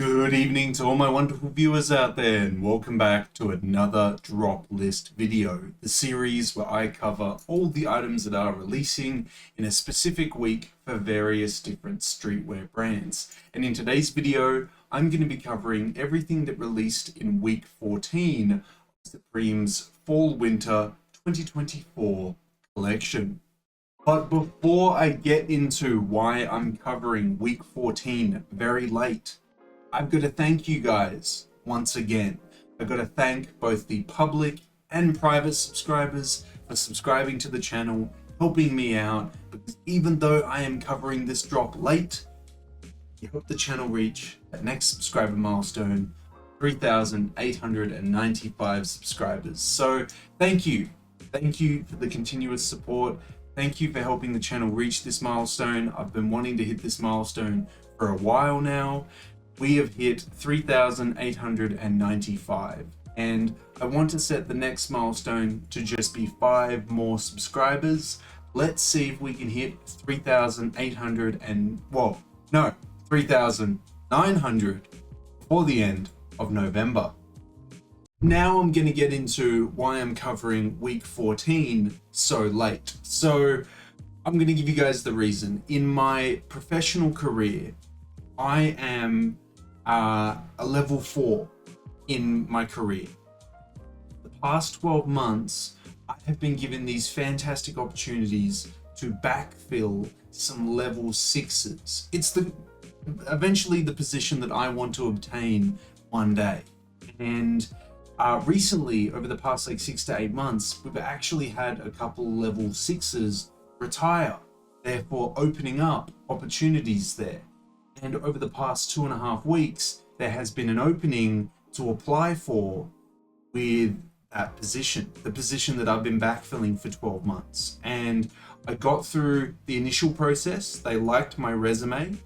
Good evening to all my wonderful viewers out there, and welcome back to another drop list video, the series where I cover all the items that are releasing in a specific week for various different streetwear brands. And in today's video, I'm going to be covering everything that released in week 14 of Supreme's Fall/Winter 2024 collection. But before I get into why I'm covering week 14 very late, I've got to thank you guys once again. I've got to thank both the public and private subscribers for subscribing to the channel, helping me out, because even though I am covering this drop late, you help the channel reach that next subscriber milestone, 3,895 subscribers. So thank you. Thank you for the continuous support. Thank you for helping the channel reach this milestone. I've been wanting to hit this milestone for a while now. We have hit 3,895, and I want to set the next milestone to just be 5 more subscribers. Let's see if we can hit 3,900 before the end of November. Now I'm going to get into why I'm covering week 14 so late. So I'm going to give you guys the reason. In my professional career, I am a level 4 in my career. The past 12 months, I have been given these fantastic opportunities to backfill some level 6s. It's eventually the position that I want to obtain one day. And recently, over the past 6 to 8 months, we've actually had a couple level 6s retire, therefore opening up opportunities there. And over the past 2.5 weeks, there has been an opening to apply for with that position, the position that I've been backfilling for 12 months. And I got through the initial process. They liked my resume.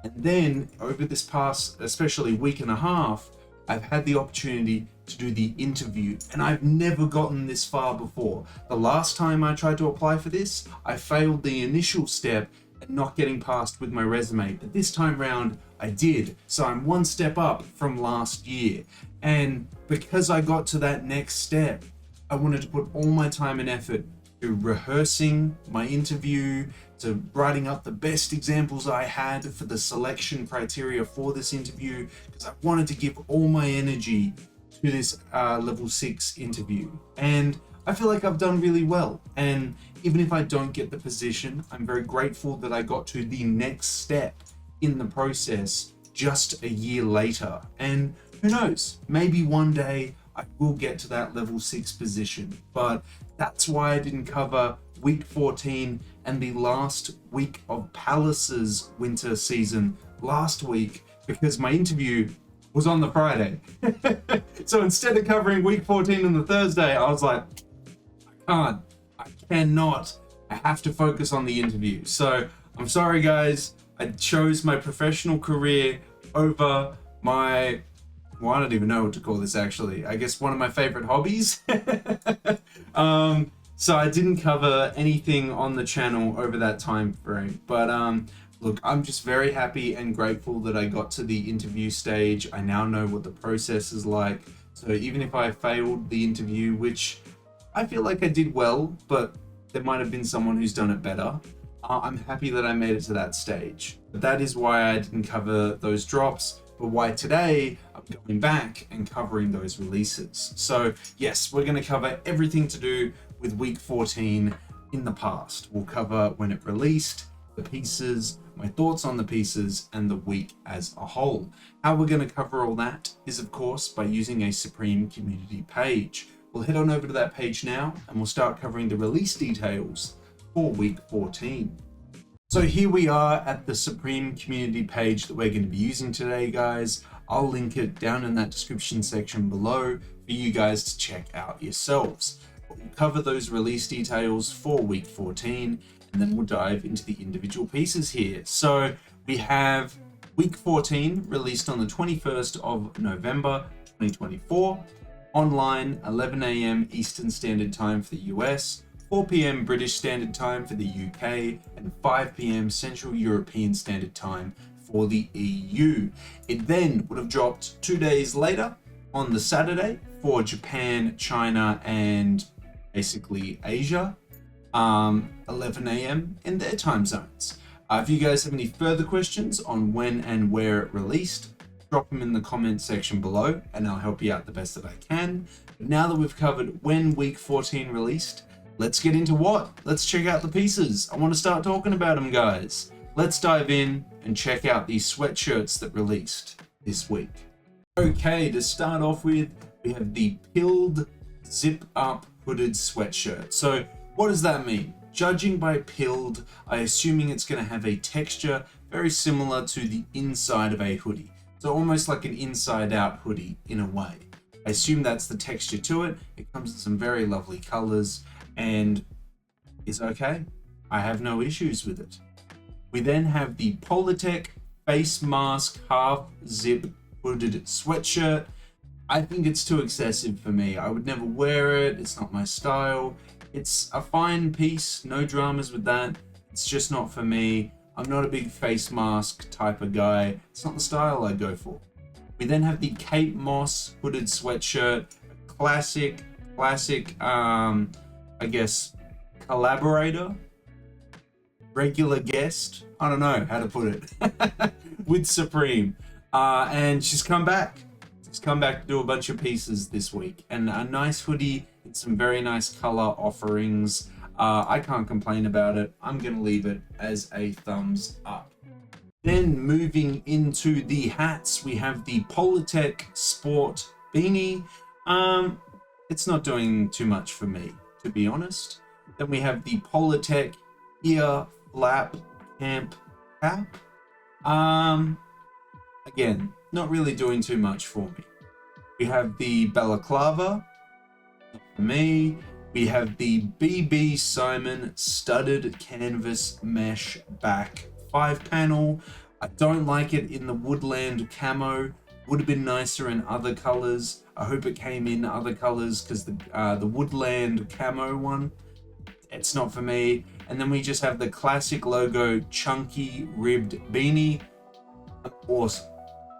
And then over this past, especially week and a half, I've had the opportunity to do the interview, and I've never gotten this far before. The last time I tried to apply for this, I failed the initial step and not getting past with my resume, but this time round I did. So I'm 1 step up from last year. And because I got to that next step, I wanted to put all my time and effort to rehearsing my interview, to writing up the best examples I had for the selection criteria for this interview, because I wanted to give all my energy to this level 6 interview. And I feel like I've done really well. And even if I don't get the position, I'm very grateful that I got to the next step in the process just a year later. And who knows, maybe one day I will get to that level 6 position. But that's why I didn't cover week 14 and the last week of Palace's winter season last week, because my interview was on the Friday. So instead of covering week 14 on the Thursday, I was like, I cannot. I have to focus on the interview. So I'm sorry, guys. I chose my professional career over my, well, I don't even know what to call this actually. I guess one of my favorite hobbies. So I didn't cover anything on the channel over that time frame. But look, I'm just very happy and grateful that I got to the interview stage. I now know what the process is like. So even if I failed the interview, which I feel like I did well, but there might have been someone who's done it better, I'm happy that I made it to that stage. But that is why I didn't cover those drops, but why today I'm going back and covering those releases. So yes, we're going to cover everything to do with week 14 in the past. We'll cover when it released, the pieces, my thoughts on the pieces, and the week as a whole. How we're going to cover all that is, of course, by using a Supreme community page. We'll head on over to that page now, and we'll start covering the release details for week 14. So here we are at the Supreme community page that we're going to be using today, guys. I'll link it down in that description section below for you guys to check out yourselves. But we'll cover those release details for week 14, and then we'll dive into the individual pieces here. So we have week 14 released on the 21st of November 2024. Online, 11 a.m. Eastern Standard Time for the US, 4 p.m. British Standard Time for the UK, and 5 p.m. Central European Standard Time for the EU. It then would have dropped 2 days later on the Saturday for Japan, China, and basically Asia, 11 a.m. in their time zones. If you guys have any further questions on when and where it released, drop them in the comment section below and I'll help you out the best that I can. But now that we've covered when week 14 released, let's get into what? Let's check out the pieces. I want to start talking about them, guys. Let's dive in and check out these sweatshirts that released this week. Okay, to start off with, we have the Pilled Zip Up Hooded Sweatshirt. So what does that mean? Judging by Pilled, I'm assuming it's going to have a texture very similar to the inside of a hoodie. So almost like an inside out hoodie in a way. I assume that's the texture to it. It comes in some very lovely colors and is okay. I have no issues with it. We then have the Politech Face Mask Half Zip Hooded Sweatshirt. I think it's too excessive for me. I would never wear it. It's not my style. It's a fine piece, no dramas with that. It's just not for me. I'm not a big face mask type of guy. It's not the style I go for. We then have the Cape Moss hooded sweatshirt, classic, I guess, collaborator, regular guest. I don't know how to put it, with Supreme. And she's come back. She's come back to do a bunch of pieces this week, and a nice hoodie. It's some very nice color offerings. I can't complain about it. I'm gonna leave it as a thumbs up. Then moving into the hats, we have the Politech Sport Beanie. It's not doing too much for me, to be honest. Then we have the Politech Ear Flap Camp Cap. Again, not really doing too much for me. We have the Balaclava, not for me. We have the BB Simon Studded Canvas Mesh Back 5-panel. I don't like it in the woodland camo. Would have been nicer in other colors. I hope it came in other colors because the woodland camo one, it's not for me. And then we just have the classic logo chunky ribbed beanie. Awesome.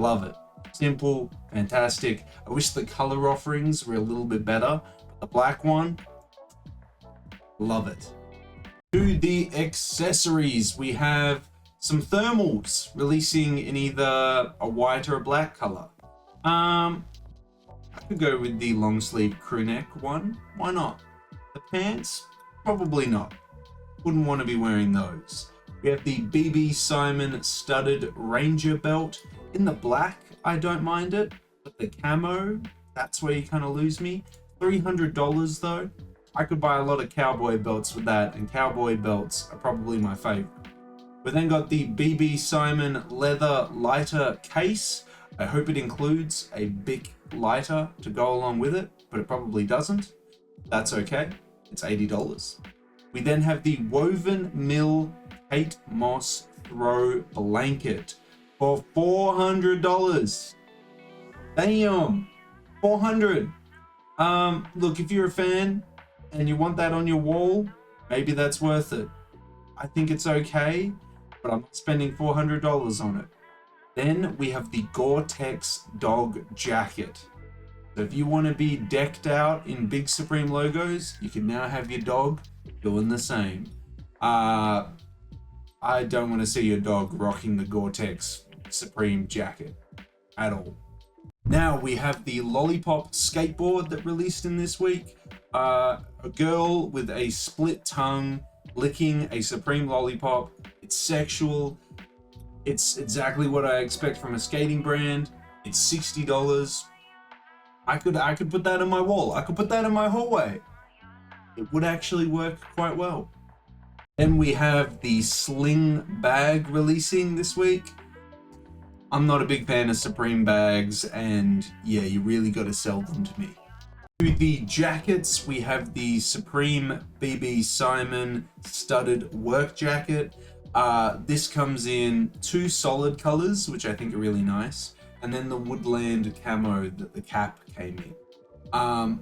Love it. Simple, fantastic. I wish the color offerings were a little bit better. But the black one, love it. To the accessories, we have some thermals releasing in either a white or a black color. I could go with the long sleeve crew neck one. Why not? The pants, probably not. Wouldn't want to be wearing those. We have the BB Simon Studded Ranger Belt in the black. I don't mind it, but the camo, that's where you kind of lose me. $300 though. I could buy a lot of cowboy belts with that, and cowboy belts are probably my favorite. We then got the BB Simon leather lighter case. I hope it includes a big lighter to go along with it, but it probably doesn't. That's okay. It's $80. We then have the Woven Mill Kate Moss Throw Blanket for $400. Damn, $400. Look, if you're a fan and you want that on your wall, maybe that's worth it. I think it's okay, but I'm not spending $400 on it. Then we have the Gore-Tex Dog Jacket. So if you want to be decked out in big Supreme logos, you can now have your dog doing the same. I don't want to see your dog rocking the Gore-Tex Supreme jacket at all. Now we have the Lollipop skateboard that released in this week. A girl with a split tongue licking a Supreme lollipop. It's sexual. It's exactly what I expect from a skating brand. It's $60. I could put that on my wall. I could put that in my hallway. It would actually work quite well. Then we have the Sling bag releasing this week. I'm not a big fan of Supreme bags, and yeah, you really got to sell them to me. To the jackets, we have the Supreme BB Simon studded work jacket. This comes in 2 solid colors, which I think are really nice, and then the woodland camo that the cap came in.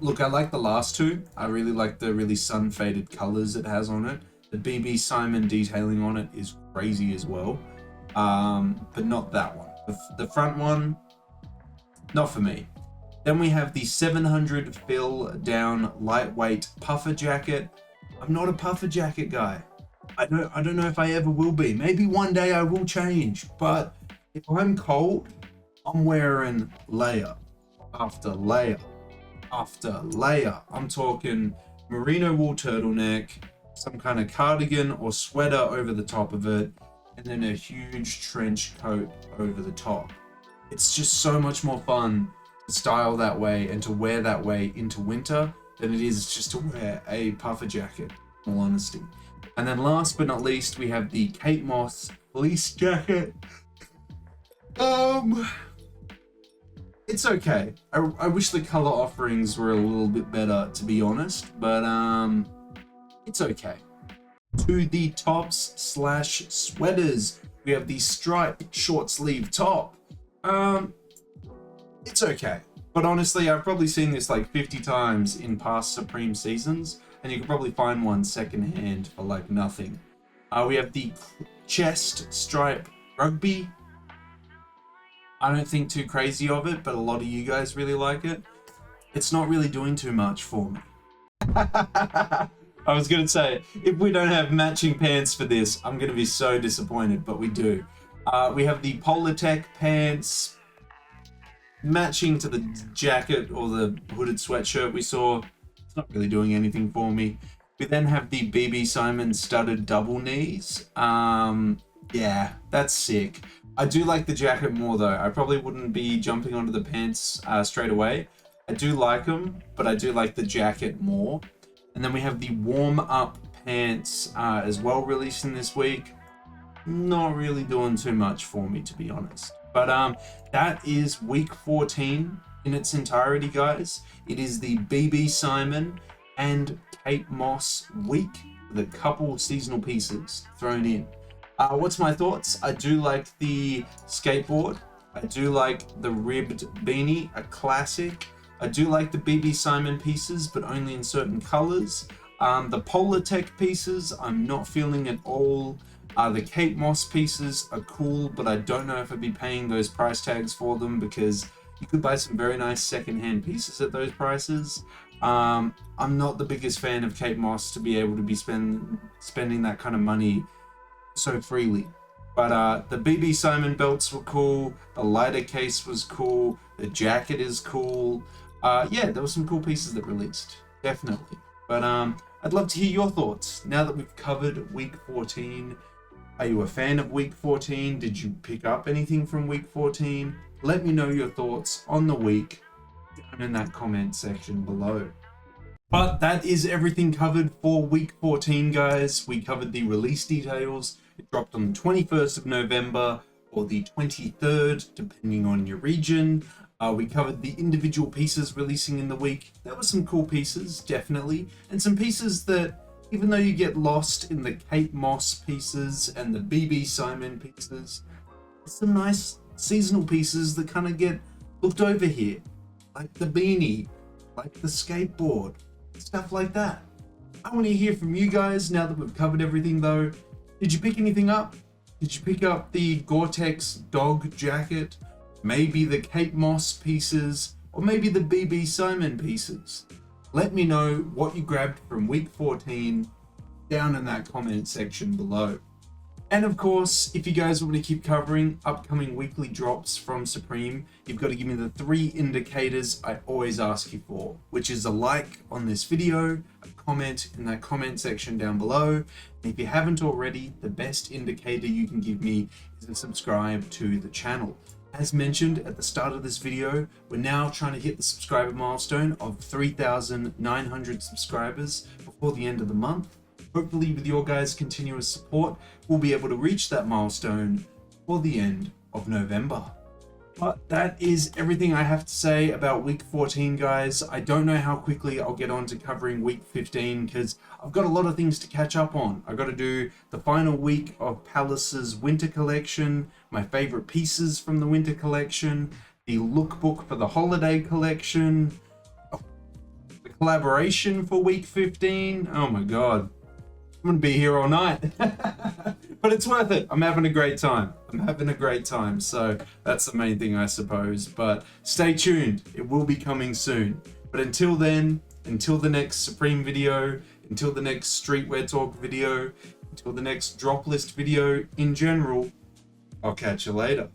Look, I like the last 2. I really like the really sun faded colors it has on it. The BB Simon detailing on it is crazy as well. but not that one. The front one, not for me. Then we have the 700 fill down lightweight puffer jacket. I'm not a puffer jacket guy. I don't know if I ever will be. Maybe one day I will change, but if I'm cold, I'm wearing layer after layer after layer. I'm talking merino wool turtleneck, some kind of cardigan or sweater over the top of it, and then a huge trench coat over the top. It's just so much more fun to style that way and to wear that way into winter than it is just to wear a puffer jacket, in all honesty. And then last but not least, we have the Kate Moss fleece jacket. It's okay. I wish the color offerings were a little bit better, to be honest, but it's okay. To the tops slash sweaters, we have the striped short sleeve top. It's okay, but honestly, I've probably seen this like 50 times in past Supreme seasons, and you can probably find one secondhand for like nothing. We have the chest stripe rugby. I don't think too crazy of it, but a lot of you guys really like it. It's not really doing too much for me. I was gonna say, if we don't have matching pants for this, I'm gonna be so disappointed, but we do. We have the Polartec pants, matching to the jacket or the hooded sweatshirt we saw. It's not really doing anything for me. We then have the BB Simon studded double knees. Yeah, that's sick. I do like the jacket more though. I probably wouldn't be jumping onto the pants straight away. I do like them, but I do like the jacket more. And then we have the warm up pants as well, releasing this week. Not really doing too much for me, to be honest. But that is week 14 in its entirety, guys. It is the BB Simon and Kate Moss week with a couple seasonal pieces thrown in. What's my thoughts? I do like the skateboard. I do like the ribbed beanie, a classic. I do like the BB Simon pieces, but only in certain colors. The Polartec pieces, I'm not feeling at all. The Kate Moss pieces are cool, but I don't know if I'd be paying those price tags for them because you could buy some very nice secondhand pieces at those prices. I'm not the biggest fan of Kate Moss to be able to be spending that kind of money so freely. But the BB Simon belts were cool. The lighter case was cool. The jacket is cool. Yeah, there were some cool pieces that released, definitely. But I'd love to hear your thoughts now that we've covered week 14. Are you a fan of week 14? Did you pick up anything from week 14? Let me know your thoughts on the week down in that comment section below. But that is everything covered for week 14, guys. We covered the release details. It dropped on the 21st of November or the 23rd, depending on your region. We covered the individual pieces releasing in the week. There were some cool pieces, definitely. And some pieces that, even though you get lost in the Kate Moss pieces and the BB Simon pieces, some nice seasonal pieces that kind of get looked over here. Like the beanie, like the skateboard, stuff like that. I want to hear from you guys now that we've covered everything though. Did you pick anything up? Did you pick up the Gore-Tex dog jacket? Maybe the Kate Moss pieces? Or maybe the BB Simon pieces? Let me know what you grabbed from week 14 down in that comment section below. And of course, if you guys want to keep covering upcoming weekly drops from Supreme, you've got to give me the 3 indicators I always ask you for, which is a like on this video, a comment in that comment section down below. And if you haven't already, the best indicator you can give me is to subscribe to the channel. As mentioned at the start of this video, we're now trying to hit the subscriber milestone of 3,900 subscribers before the end of the month. Hopefully with your guys' continuous support, we'll be able to reach that milestone for the end of November. But that is everything I have to say about week 14, guys. I don't know how quickly I'll get on to covering week 15 because I've got a lot of things to catch up on. I've got to do the final week of Palace's winter collection, my favorite pieces from the winter collection, the lookbook for the holiday collection, the collaboration for week 15. Oh my god. I'm gonna be here all night. But it's worth it. I'm having a great time. So that's the main thing, I suppose. But stay tuned. It will be coming soon. But until then, until the next Supreme video, until the next Streetwear Talk video, until the next drop list video in general, I'll catch you later.